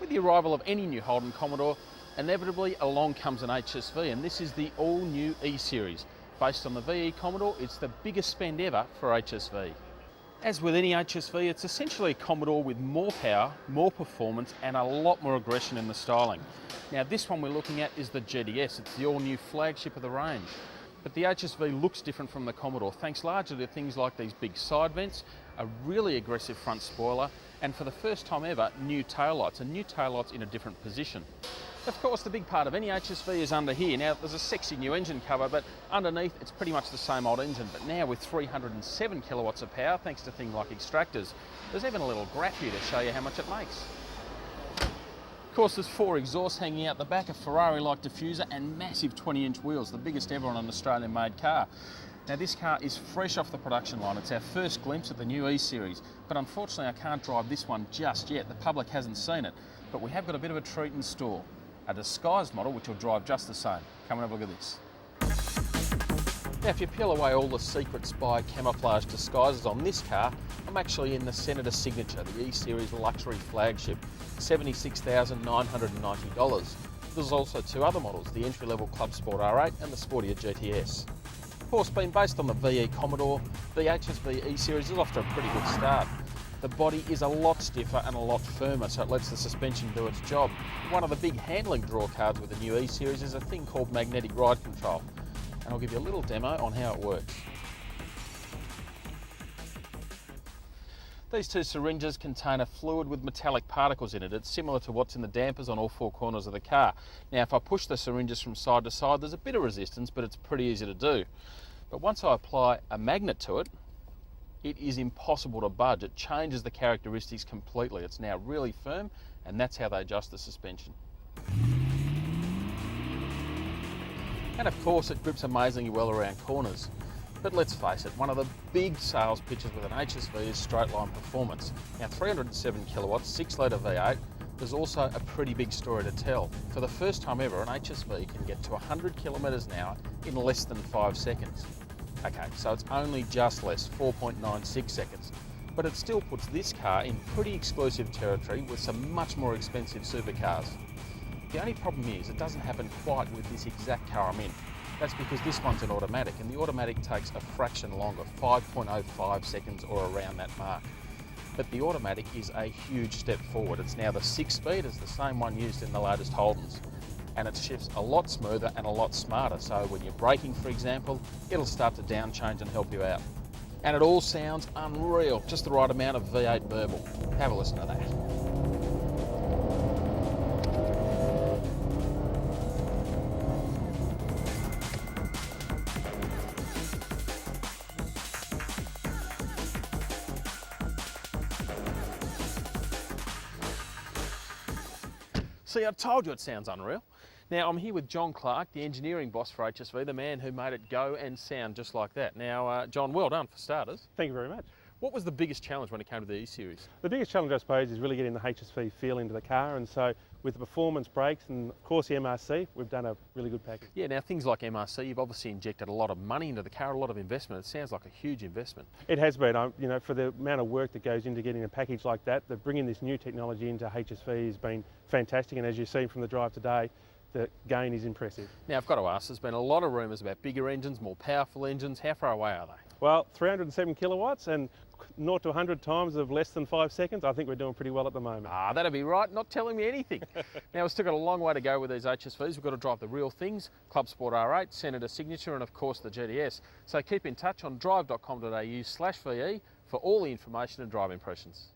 With the arrival of any new Holden Commodore, inevitably along comes an HSV, and this is the all-new E-Series. Based on the VE Commodore, it's the biggest spend ever for HSV. As with any HSV, it's essentially a Commodore with more power, more performance, and a lot more aggression in the styling. Now, this one we're looking at is the GTS. It's the all-new flagship of the range. But the HSV looks different from the Commodore, thanks largely to things like these big side vents, a really aggressive front spoiler, and for the first time ever, new taillights, and new taillights in a different position. Of course, the big part of any HSV is under here. Now, there's a sexy new engine cover, but underneath it's pretty much the same old engine, but now with 307 kilowatts of power, thanks to things like extractors. There's even a little graph here to show you how much it makes. Of course, there's 4 exhausts hanging out the back, a Ferrari-like diffuser, and massive 20-inch wheels, the biggest ever on an Australian-made car. Now, this car is fresh off the production line. It's our first glimpse at the new E-Series, but unfortunately I can't drive this one just yet. The public hasn't seen it, but we have got a bit of a treat in store. A disguised model which will drive just the same. Come and have a look at this. Now, if you peel away all the secret spy camouflage disguises on this car, I'm actually in the Senator Signature, the E-Series luxury flagship, $76,990. There's also 2 other models, the entry-level Club Sport R8 and the sportier GTS. Of course, being based on the VE Commodore, the HSV E-Series is off to a pretty good start. The body is a lot stiffer and a lot firmer, so it lets the suspension do its job. One of the big handling draw cards with the new E-Series is a thing called magnetic ride control. And I'll give you a little demo on how it works. These 2 syringes contain a fluid with metallic particles in it. It's similar to what's in the dampers on all 4 corners of the car. Now, if I push the syringes from side to side, there's a bit of resistance, but it's pretty easy to do. But once I apply a magnet to it, it is impossible to budge. It changes the characteristics completely. It's now really firm, and that's how they adjust the suspension. And of course, it grips amazingly well around corners. But let's face it, one of the big sales pitches with an HSV is straight line performance. Now, 307 kilowatts, 6-litre V8, there's also a pretty big story to tell. For the first time ever, an HSV can get to 100 kilometres an hour in less than 5 seconds. Okay, so it's only just less, 4.96 seconds. But it still puts this car in pretty exclusive territory with some much more expensive supercars. The only problem is it doesn't happen quite with this exact car I'm in. That's because this one's an automatic, and the automatic takes a fraction longer, 5.05 seconds or around that mark. But the automatic is a huge step forward. It's now the 6-speed, it's the same one used in the latest Holdens. And it shifts a lot smoother and a lot smarter, so when you're braking, for example, it'll start to down change and help you out. And it all sounds unreal, just the right amount of V8 burble. Have a listen to that. See, I told you it sounds unreal. Now, I'm here with John Clark, the engineering boss for HSV, the man who made it go and sound just like that. Now, John, well done for starters. Thank you very much. What was the biggest challenge when it came to the E-Series? The biggest challenge, I suppose, is really getting the HSV feel into the car, and so with the performance brakes and of course the MRC, we've done a really good package. Yeah, now things like MRC, you've obviously injected a lot of money into the car, a lot of investment. It sounds like a huge investment. It has been, you know, for the amount of work that goes into getting a package like that, bringing this new technology into HSV has been fantastic, and as you've seen from the drive today, the gain is impressive. Now, I've got to ask, there's been a lot of rumours about bigger engines, more powerful engines. How far away are they? Well, 307 kilowatts and 0 to 100 times of less than 5 seconds. I think we're doing pretty well at the moment. Ah, that'd be right, not telling me anything. Now, we've still got a long way to go with these HSVs. We've got to drive the real things, Club Sport R8, Senator Signature, and of course the GTS. So keep in touch on Drive.com.au/VE for all the information and drive impressions.